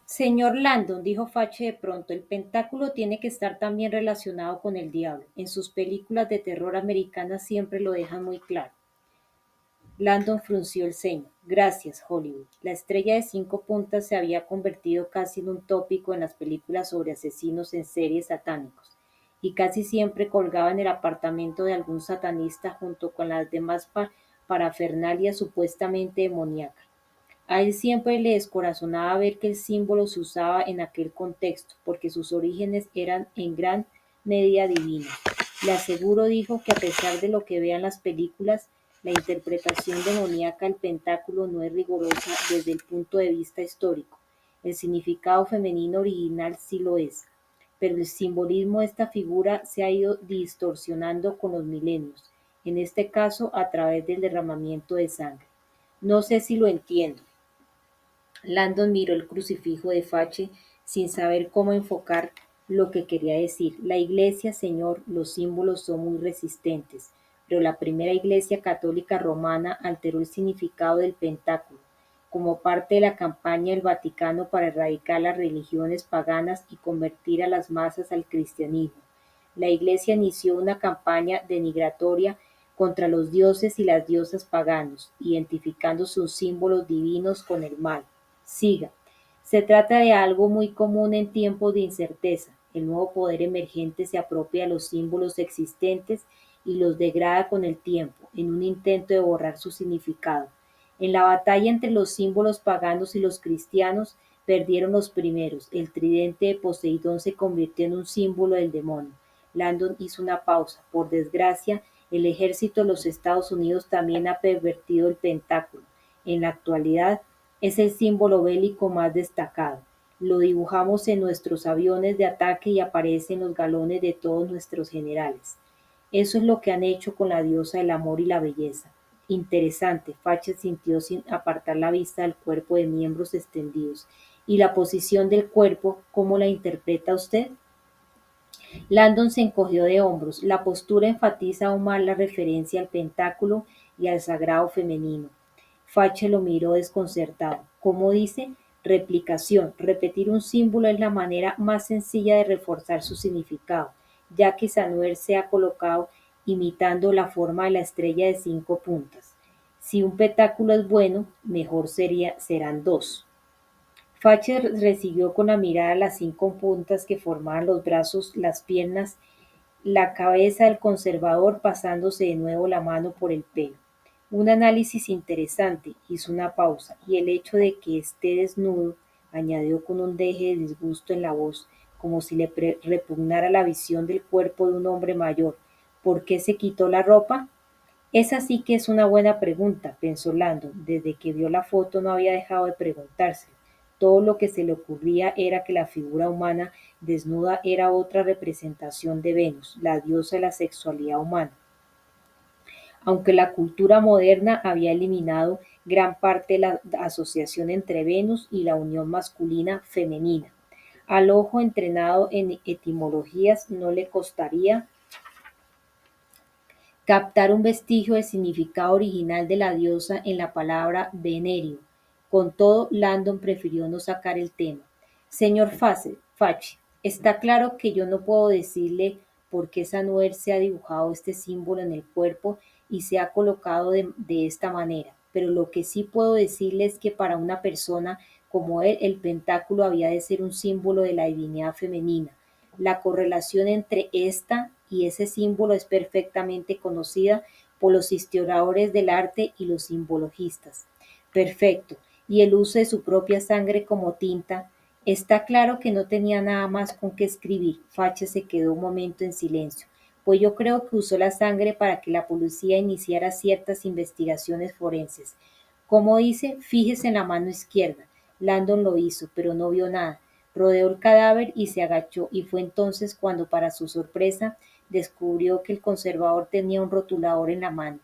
Señor Landon, dijo Fache de pronto, el pentáculo tiene que estar también relacionado con el diablo. En sus películas de terror americanas siempre lo dejan muy claro. Landon frunció el ceño. Gracias, Hollywood. La estrella de 5 puntas se había convertido casi en un tópico en las películas sobre asesinos en serie satánicos, y casi siempre colgaba en el apartamento de algún satanista junto con las demás parafernalia supuestamente demoníaca. A él siempre le descorazonaba ver que el símbolo se usaba en aquel contexto, porque sus orígenes eran en gran medida divinos. Le aseguro, dijo, que a pesar de lo que vean las películas, la interpretación demoníaca del pentáculo no es rigurosa desde el punto de vista histórico. El significado femenino original sí lo es, pero el simbolismo de esta figura se ha ido distorsionando con los milenios, en este caso a través del derramamiento de sangre. No sé si lo entiendo. Landon miró el crucifijo de Fache sin saber cómo enfocar lo que quería decir. La Iglesia, señor, los símbolos son muy resistentes, pero la primera Iglesia católica romana alteró el significado del pentáculo como parte de la campaña del Vaticano para erradicar las religiones paganas y convertir a las masas al cristianismo. La Iglesia inició una campaña denigratoria contra los dioses y las diosas paganos, identificando sus símbolos divinos con el mal. Siga. Se trata de algo muy común en tiempos de incerteza. El nuevo poder emergente se apropia de los símbolos existentes y los degrada con el tiempo, en un intento de borrar su significado. En la batalla entre los símbolos paganos y los cristianos, perdieron los primeros. El tridente de Poseidón se convirtió en un símbolo del demonio. Landon hizo una pausa. Por desgracia, el ejército de los Estados Unidos también ha pervertido el pentáculo. En la actualidad, es el símbolo bélico más destacado. Lo dibujamos en nuestros aviones de ataque y aparece en los galones de todos nuestros generales. Eso es lo que han hecho con la diosa del amor y la belleza. Interesante, Fache sintió sin apartar la vista del cuerpo de miembros extendidos. ¿Y la posición del cuerpo, cómo la interpreta usted? Landon se encogió de hombros. La postura enfatiza aún más la referencia al pentáculo y al sagrado femenino. Fache lo miró desconcertado. ¿Cómo dice? Replicación. Repetir un símbolo es la manera más sencilla de reforzar su significado, ya que Samuel se ha colocado imitando la forma de la estrella de 5 puntas. Si un pentáculo es bueno, mejor serán dos. Facher recibió con la mirada las 5 puntas que formaban los brazos, las piernas, la cabeza del conservador pasándose de nuevo la mano por el pelo. Un análisis interesante, hizo una pausa, y el hecho de que esté desnudo, añadió con un deje de disgusto en la voz, como si le repugnara la visión del cuerpo de un hombre mayor. ¿Por qué se quitó la ropa? Esa sí que es una buena pregunta, pensó Landon. Desde que vio la foto no había dejado de preguntárselo. Todo lo que se le ocurría era que la figura humana desnuda era otra representación de Venus, la diosa de la sexualidad humana. Aunque la cultura moderna había eliminado gran parte de la asociación entre Venus y la unión masculina-femenina. Al ojo entrenado en etimologías no le costaría captar un vestigio del significado original de la diosa en la palabra venerio. Con todo, Landon prefirió no sacar el tema. Señor Fache, está claro que yo no puedo decirle por qué Samuel se ha dibujado este símbolo en el cuerpo y se ha colocado de esta manera, pero lo que sí puedo decirle es que para una persona como él, el pentáculo había de ser un símbolo de la divinidad femenina. La correlación entre esta y ese símbolo es perfectamente conocida por los historiadores del arte y los simbologistas. Perfecto. Y el uso de su propia sangre como tinta. Está claro que no tenía nada más con qué escribir. Fache se quedó un momento en silencio. Pues yo creo que usó la sangre para que la policía iniciara ciertas investigaciones forenses. Como dice, fíjese en la mano izquierda. Landon lo hizo, pero no vio nada. Rodeó el cadáver y se agachó, y fue entonces cuando, para su sorpresa, descubrió que el conservador tenía un rotulador en la mano.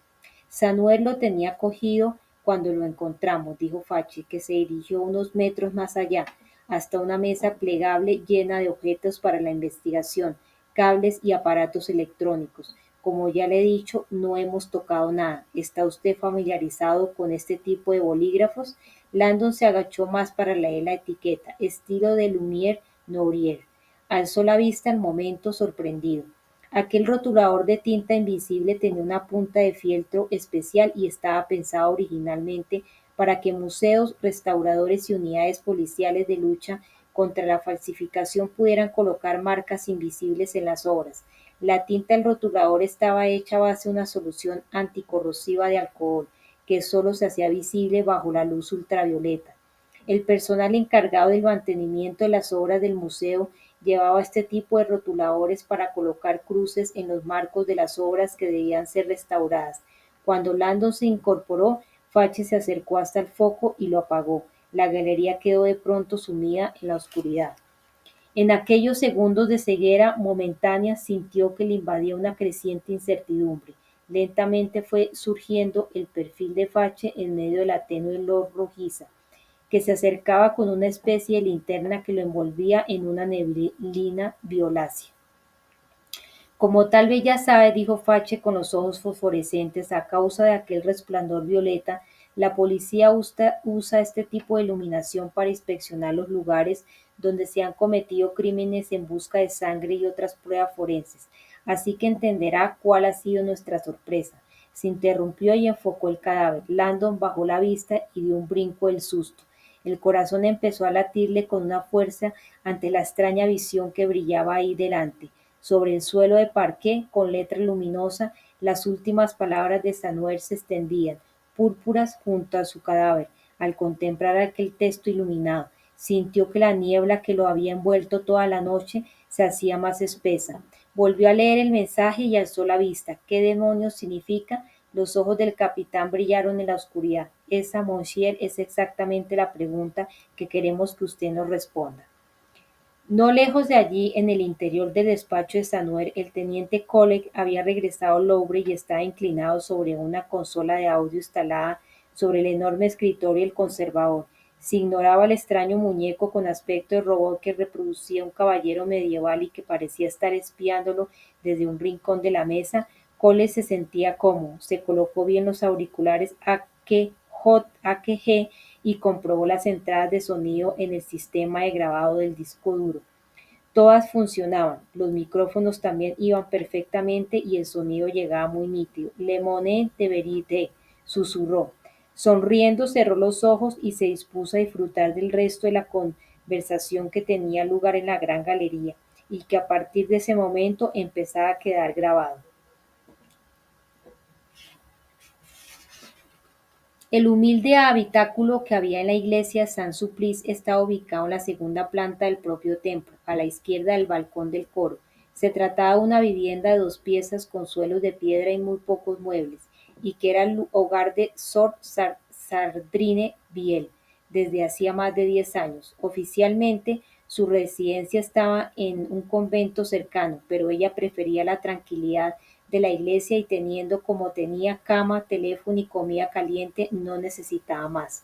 Samuel lo tenía cogido cuando lo encontramos, dijo Fachi, que se dirigió unos metros más allá, hasta una mesa plegable llena de objetos para la investigación, cables y aparatos electrónicos. Como ya le he dicho, no hemos tocado nada. ¿Está usted familiarizado con este tipo de bolígrafos? Landon se agachó más para leer la etiqueta, estilo de Lumière Nourier. Alzó la vista al momento, sorprendido. Aquel rotulador de tinta invisible tenía una punta de fieltro especial y estaba pensado originalmente para que museos, restauradores y unidades policiales de lucha contra la falsificación pudieran colocar marcas invisibles en las obras. La tinta del rotulador estaba hecha a base de una solución anticorrosiva de alcohol, que solo se hacía visible bajo la luz ultravioleta. El personal encargado del mantenimiento de las obras del museo llevaba este tipo de rotuladores para colocar cruces en los marcos de las obras que debían ser restauradas. Cuando Landon se incorporó, Fache se acercó hasta el foco y lo apagó. La galería quedó de pronto sumida en la oscuridad. En aquellos segundos de ceguera momentánea sintió que le invadía una creciente incertidumbre. Lentamente fue surgiendo el perfil de Fache en medio de la tenue luz rojiza, que se acercaba con una especie de linterna que lo envolvía en una neblina violácea. Como tal vez ya sabe, dijo Fache con los ojos fosforescentes, a causa de aquel resplandor violeta, la policía usa este tipo de iluminación para inspeccionar los lugares donde se han cometido crímenes en busca de sangre y otras pruebas forenses. Así que entenderá cuál ha sido nuestra sorpresa. Se interrumpió y enfocó el cadáver. Landon bajó la vista y dio un brinco del susto. El corazón empezó a latirle con una fuerza ante la extraña visión que brillaba ahí delante. Sobre el suelo de parqué, con letra luminosa, las últimas palabras de Samuel se extendían, púrpuras junto a su cadáver. Al contemplar aquel texto iluminado, sintió que la niebla que lo había envuelto toda la noche se hacía más espesa. Volvió a leer el mensaje y alzó la vista. ¿Qué demonios significa? Los ojos del capitán brillaron en la oscuridad. Esa, Monsieur, es exactamente la pregunta que queremos que usted nos responda. No lejos de allí, en el interior del despacho de Samuel, el teniente Cole había regresado al Louvre y estaba inclinado sobre una consola de audio instalada sobre el enorme escritorio del conservador. Se ignoraba el extraño muñeco con aspecto de robot que reproducía un caballero medieval y que parecía estar espiándolo desde un rincón de la mesa. Cole se sentía cómodo, se colocó bien los auriculares AKG y comprobó las entradas de sonido en el sistema de grabado del disco duro. Todas funcionaban, los micrófonos también iban perfectamente y el sonido llegaba muy nítido. Le Monet de Verité, susurró. Sonriendo cerró los ojos y se dispuso a disfrutar del resto de la conversación que tenía lugar en la gran galería y que a partir de ese momento empezaba a quedar grabado. El humilde habitáculo que había en la iglesia de Saint-Sulpice estaba ubicado en la segunda planta del propio templo, a la izquierda del balcón del coro. Se trataba de una vivienda de 2 piezas con suelos de piedra y muy pocos muebles, y que era el hogar de Sor Sardrine Viel desde hacía más de 10 años. Oficialmente, su residencia estaba en un convento cercano, pero ella prefería la tranquilidad de la iglesia y teniendo como tenía cama, teléfono y comida caliente, no necesitaba más.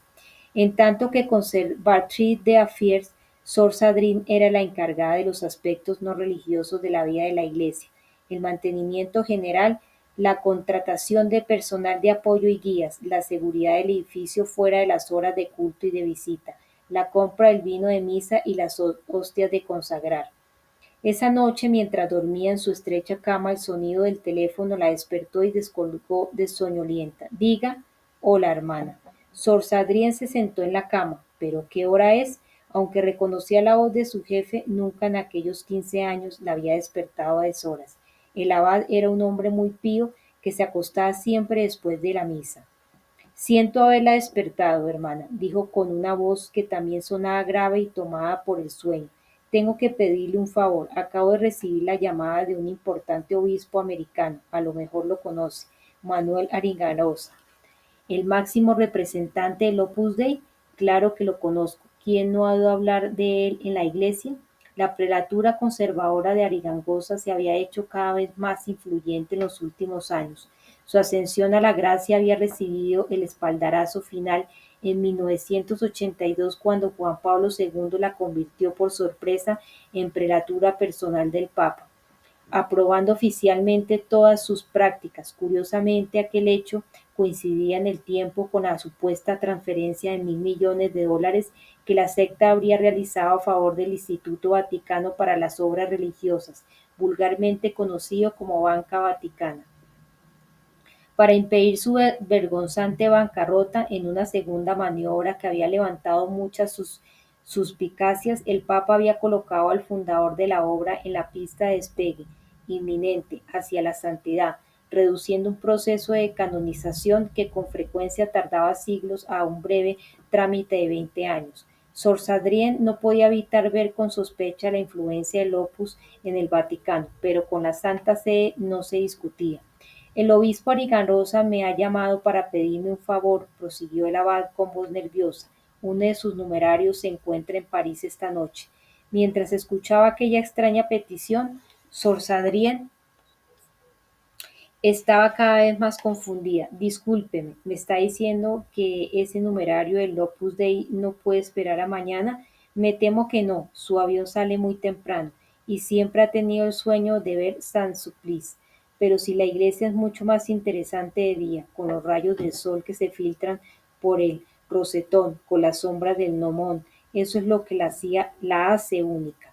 En tanto que Conservatrice de Affaires, Sor Sadrine era la encargada de los aspectos no religiosos de la vida de la iglesia, el mantenimiento general, la contratación de personal de apoyo y guías, la seguridad del edificio fuera de las horas de culto y de visita, la compra del vino de misa y las hostias de consagrar. Esa noche, mientras dormía en su estrecha cama, el sonido del teléfono la despertó y descolgó de soñolienta. Diga, hola hermana. Sor Sadrien se sentó en la cama. ¿Pero qué hora es? Aunque reconocía la voz de su jefe, nunca en aquellos 15 años la había despertado a deshoras. El abad era un hombre muy pío que se acostaba siempre después de la misa. Siento haberla despertado, hermana, dijo con una voz que también sonaba grave y tomada por el sueño. Tengo que pedirle un favor. Acabo de recibir la llamada de un importante obispo americano, a lo mejor lo conoce, Manuel Arigarosa, el máximo representante del Opus Dei. Claro que lo conozco. ¿Quién no ha oído hablar de él en la iglesia? La prelatura conservadora de Arigangosa se había hecho cada vez más influyente en los últimos años. Su ascensión a la gracia había recibido el espaldarazo final en 1982 cuando Juan Pablo II la convirtió por sorpresa en prelatura personal del Papa, aprobando oficialmente todas sus prácticas. Curiosamente, aquel hecho coincidía en el tiempo con la supuesta transferencia de $1.000 millones que la secta habría realizado a favor del Instituto Vaticano para las Obras Religiosas, vulgarmente conocido como Banca Vaticana. Para impedir su vergonzante bancarrota, en una segunda maniobra que había levantado muchas suspicacias, el Papa había colocado al fundador de la obra en la pista de despegue inminente hacia la santidad, reduciendo un proceso de canonización que con frecuencia tardaba siglos a un breve trámite de 20 años. Sor Sadrien no podía evitar ver con sospecha la influencia del Opus en el Vaticano, pero con la Santa Sede no se discutía. El obispo Arigarosa me ha llamado para pedirme un favor, prosiguió el abad con voz nerviosa. Uno de sus numerarios se encuentra en París esta noche. Mientras escuchaba aquella extraña petición, Sor Sadrien estaba cada vez más confundida. Discúlpeme, ¿me está diciendo que ese numerario del Opus Dei no puede esperar a mañana? Me temo que no, su avión sale muy temprano y siempre ha tenido el sueño de ver Saint-Sulpice. Pero si la iglesia es mucho más interesante de día, con los rayos del sol que se filtran por el rosetón, con las sombras del gnomón, eso es lo que la hace única.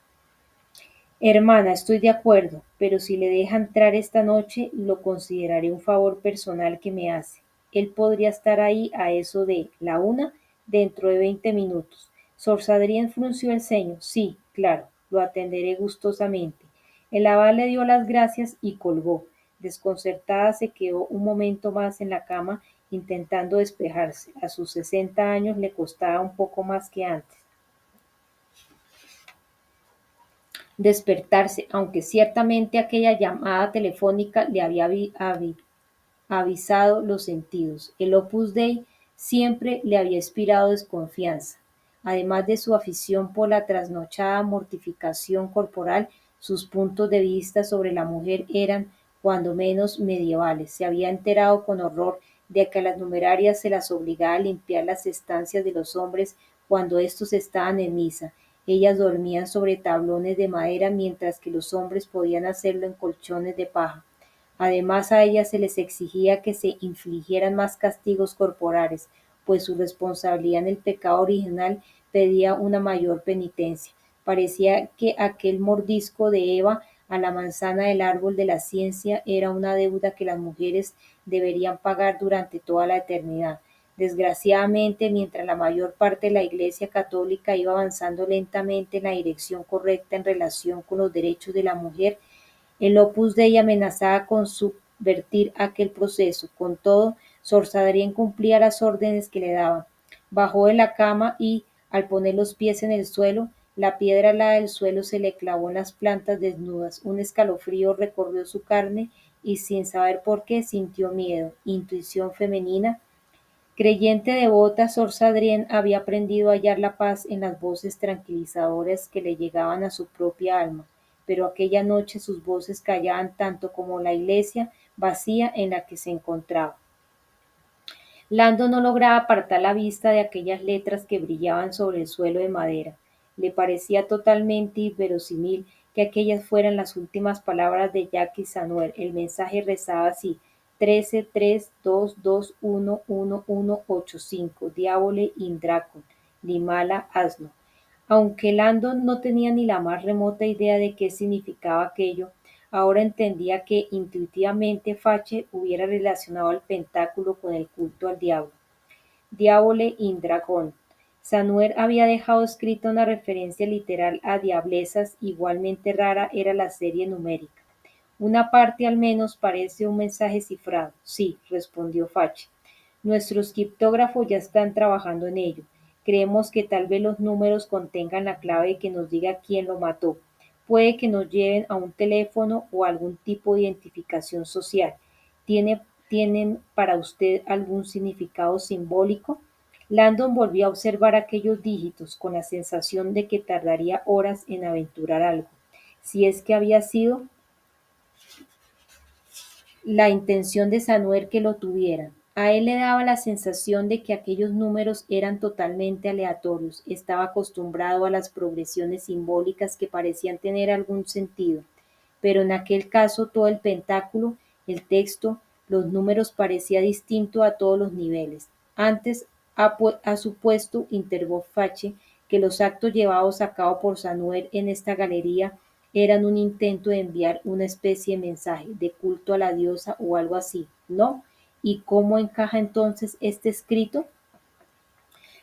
Hermana, estoy de acuerdo, pero si le deja entrar esta noche, lo consideraré un favor personal que me hace. Él podría estar ahí a eso de la 1 dentro de 20 minutos. Sor Sadrien frunció el ceño. Sí, claro, lo atenderé gustosamente. El abad le dio las gracias y colgó. Desconcertada se quedó un momento más en la cama intentando despejarse. A sus 60 años le costaba un poco más que antes despertarse, aunque ciertamente aquella llamada telefónica le había avisado los sentidos. El Opus Dei siempre le había inspirado desconfianza. Además de su afición por la trasnochada mortificación corporal, sus puntos de vista sobre la mujer eran, cuando menos, medievales. Se había enterado con horror de que a las numerarias se las obligaba a limpiar las estancias de los hombres cuando éstos estaban en misa. Ellas dormían sobre tablones de madera mientras que los hombres podían hacerlo en colchones de paja. Además, a ellas se les exigía que se infligieran más castigos corporales, pues su responsabilidad en el pecado original pedía una mayor penitencia. Parecía que aquel mordisco de Eva a la manzana del árbol de la ciencia era una deuda que las mujeres deberían pagar durante toda la eternidad. Desgraciadamente, mientras la mayor parte de la Iglesia católica iba avanzando lentamente en la dirección correcta en relación con los derechos de la mujer, el Opus Dei amenazaba con subvertir aquel proceso. Con todo, Sor Sadrien cumplía las órdenes que le daban. Bajó de la cama y, al poner los pies en el suelo, la piedra helada del suelo se le clavó en las plantas desnudas. Un escalofrío recorrió su carne y, sin saber por qué, sintió miedo. Intuición femenina. Creyente devota, Sor Sadrien había aprendido a hallar la paz en las voces tranquilizadoras que le llegaban a su propia alma, pero aquella noche sus voces callaban tanto como la iglesia vacía en la que se encontraba. Lando no lograba apartar la vista de aquellas letras que brillaban sobre el suelo de madera. Le parecía totalmente inverosímil que aquellas fueran las últimas palabras de Jacques Sanuer. El mensaje rezaba así: 1332211185, Diabole in Dracon, Limala Asno. Aunque Landon no tenía ni la más remota idea de qué significaba aquello, ahora entendía que intuitivamente Fache hubiera relacionado el pentáculo con el culto al diablo. Diabole in Dragon. Sanuer había dejado escrita una referencia literal a diablezas, igualmente rara era la serie numérica. Una parte al menos parece un mensaje cifrado. Sí, respondió Fache. Nuestros criptógrafos ya están trabajando en ello. Creemos que tal vez los números contengan la clave que nos diga quién lo mató. Puede que nos lleven a un teléfono o algún tipo de identificación social. ¿Tienen para usted algún significado simbólico? Landon volvió a observar aquellos dígitos con la sensación de que tardaría horas en aventurar algo. Si es que había sido la intención de Sanuer que lo tuvieran. A él le daba la sensación de que aquellos números eran totalmente aleatorios. Estaba acostumbrado a las progresiones simbólicas que parecían tener algún sentido. Pero en aquel caso todo el pentáculo, el texto, Los números parecía distinto a todos los niveles. Antes ha supuesto, interrogó Fache, que los actos llevados a cabo por Sanuer en esta galería eran un intento de enviar una especie de mensaje, de culto a la diosa o algo así, ¿no? ¿Y cómo encaja entonces este escrito?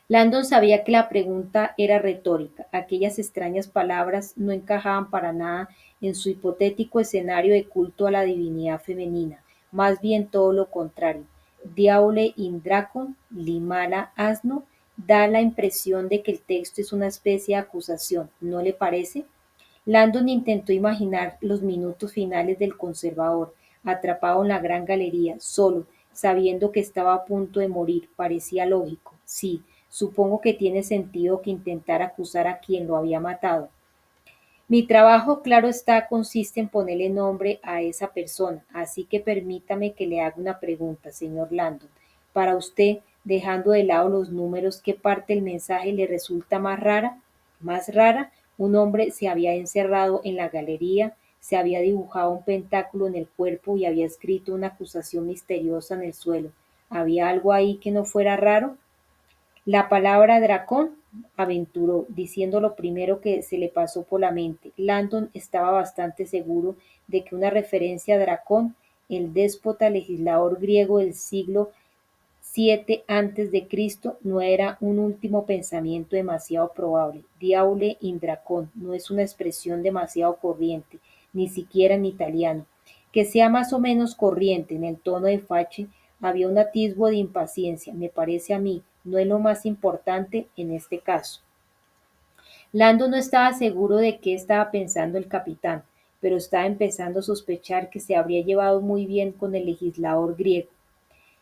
Landon sabía que la pregunta era retórica. Aquellas extrañas palabras no encajaban para nada en su hipotético escenario de culto a la divinidad femenina, más bien todo lo contrario. Diaule in Dracon, limala asno, da la impresión de que el texto es una especie de acusación, ¿no le parece? Landon intentó imaginar los minutos finales del conservador, atrapado en la gran galería, solo, sabiendo que estaba a punto de morir. Parecía lógico. Sí, supongo que tiene sentido que intentara acusar a quien lo había matado. Mi trabajo, claro está, consiste en ponerle nombre a esa persona, así que permítame que le haga una pregunta, señor Landon. Para usted, dejando de lado los números, ¿qué parte del mensaje le resulta más rara? Más rara, un hombre se había encerrado en la galería, se había dibujado un pentáculo en el cuerpo y había escrito una acusación misteriosa en el suelo. ¿Había algo ahí que no fuera raro? La palabra dracón, aventuró, diciendo lo primero que se le pasó por la mente. Landon estaba bastante seguro de que una referencia a Dracón, el déspota legislador griego del siglo VII antes de Cristo, no era un último pensamiento demasiado probable. Diaule in Dracon no es una expresión demasiado corriente, ni siquiera en italiano. Que sea más o menos corriente en el tono de Facche, había un atisbo de impaciencia, me parece a mí, no es lo más importante en este caso. Lando no estaba seguro de qué estaba pensando el capitán, pero estaba empezando a sospechar que se habría llevado muy bien con el legislador griego.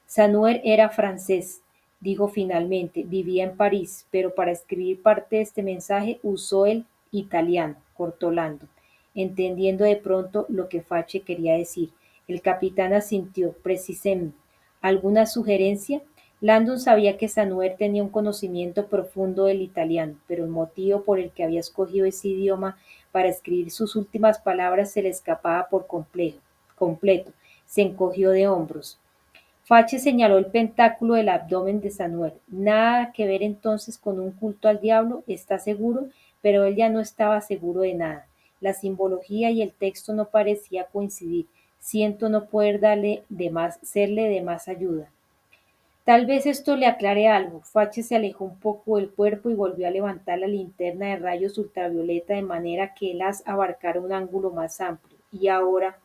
Sanuer era francés, dijo finalmente, vivía en París, pero para escribir parte de este mensaje usó el italiano, cortó Lando, entendiendo de pronto lo que Fache quería decir. El capitán asintió, precisamente. ¿Alguna sugerencia? Landon sabía que Sanuer tenía un conocimiento profundo del italiano, pero el motivo por el que había escogido ese idioma para escribir sus últimas palabras se le escapaba por completo. Se encogió de hombros. Fache señaló el pentáculo del abdomen de Sanuel. Nada que ver entonces con un culto al diablo, ¿está seguro? Pero él ya no estaba seguro de nada. La simbología y el texto no parecían coincidir. Siento no poder serle de más ayuda. Tal vez esto le aclare algo. Fache se alejó un poco del cuerpo y volvió a levantar la linterna de rayos ultravioleta de manera que el haz abarcara un ángulo más amplio. Y ahora,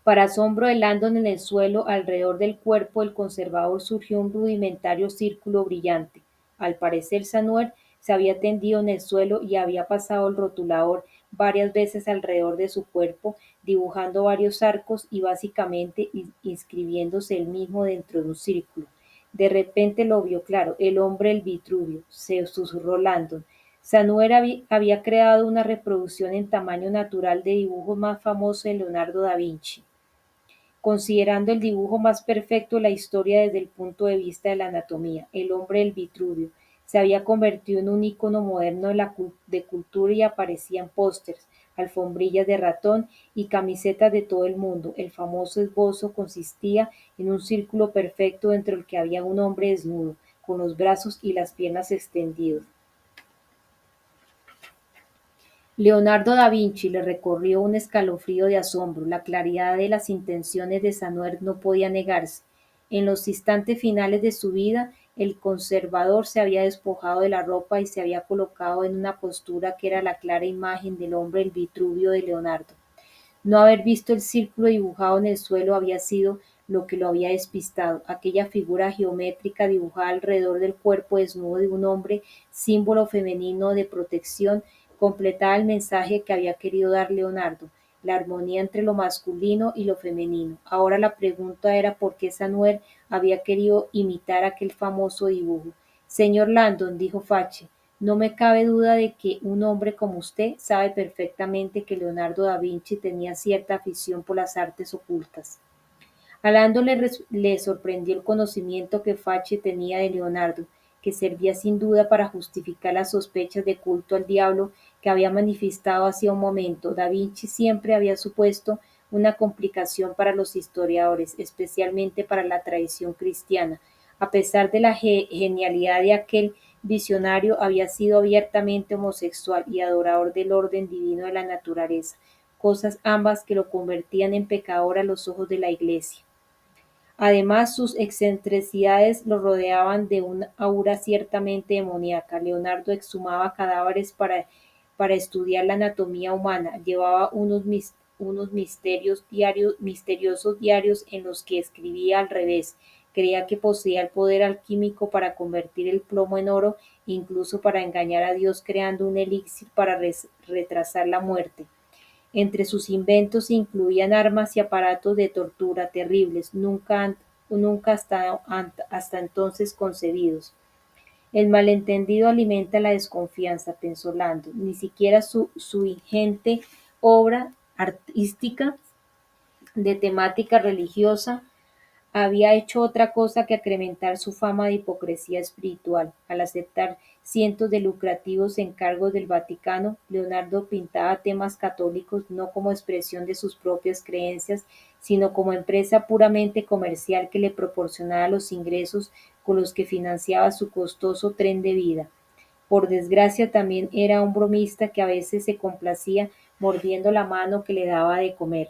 para asombro de Landon, en el suelo alrededor del cuerpo del conservador surgió un rudimentario círculo brillante. Al parecer, Sanuer se había tendido en el suelo y había pasado el rotulador varias veces alrededor de su cuerpo, dibujando varios arcos y básicamente inscribiéndose él mismo dentro de un círculo. De repente lo vio claro, el hombre del Vitruvio, se susurró Landon. Sanuer había creado una reproducción en tamaño natural de dibujos más famosos de Leonardo da Vinci, considerando el dibujo más perfecto de la historia desde el punto de vista de la anatomía. El hombre del Vitruvio se había convertido en un icono moderno de cultura y aparecía en pósters, alfombrillas de ratón y camisetas de todo el mundo. El famoso esbozo consistía en un círculo perfecto dentro del que había un hombre desnudo, con los brazos y las piernas extendidos. Leonardo da Vinci le recorrió un escalofrío de asombro. La claridad de las intenciones de Sanuer no podía negarse. En los instantes finales de su vida, el conservador se había despojado de la ropa y se había colocado en una postura que era la clara imagen del hombre del Vitruvio de Leonardo. No haber visto el círculo dibujado en el suelo había sido lo que lo había despistado. Aquella figura geométrica dibujada alrededor del cuerpo desnudo de un hombre, símbolo femenino de protección, completaba el mensaje que había querido dar Leonardo, la armonía entre lo masculino y lo femenino. Ahora la pregunta era por qué Samuel había querido imitar aquel famoso dibujo. Señor Landon, dijo Fache, no me cabe duda de que un hombre como usted sabe perfectamente que Leonardo da Vinci tenía cierta afición por las artes ocultas. A Landon le sorprendió el conocimiento que Facche tenía de Leonardo, que servía sin duda para justificar las sospechas de culto al diablo que había manifestado hacía un momento. Da Vinci siempre había supuesto una complicación para los historiadores, especialmente para la tradición cristiana. A pesar de la genialidad de aquel visionario, había sido abiertamente homosexual y adorador del orden divino de la naturaleza, cosas ambas que lo convertían en pecador a los ojos de la Iglesia. Además, sus excentricidades lo rodeaban de un aura ciertamente demoníaca. Leonardo exhumaba cadáveres para estudiar la anatomía humana, llevaba unos misteriosos diarios en los que escribía al revés. Creía que poseía el poder alquímico para convertir el plomo en oro, incluso para engañar a Dios creando un elixir para retrasar la muerte. Entre sus inventos se incluían armas y aparatos de tortura terribles, nunca hasta entonces concebidos. El malentendido alimenta la desconfianza, pensó Landon. Ni siquiera su ingente obra artística de temática religiosa había hecho otra cosa que incrementar su fama de hipocresía espiritual. Al aceptar cientos de lucrativos encargos del Vaticano, Leonardo pintaba temas católicos no como expresión de sus propias creencias, sino como empresa puramente comercial que le proporcionaba los ingresos con los que financiaba su costoso tren de vida. Por desgracia, también era un bromista que a veces se complacía mordiendo la mano que le daba de comer.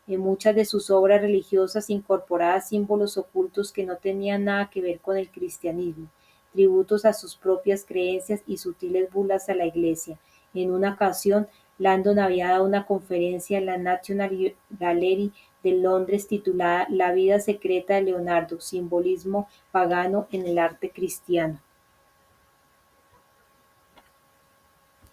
En muchas de sus obras religiosas incorporaba símbolos ocultos que no tenían nada que ver con el cristianismo, tributos a sus propias creencias y sutiles burlas a la Iglesia. En una ocasión, Landon había dado una conferencia en la National Gallery de Londres titulada La vida secreta de Leonardo, simbolismo pagano en el arte cristiano.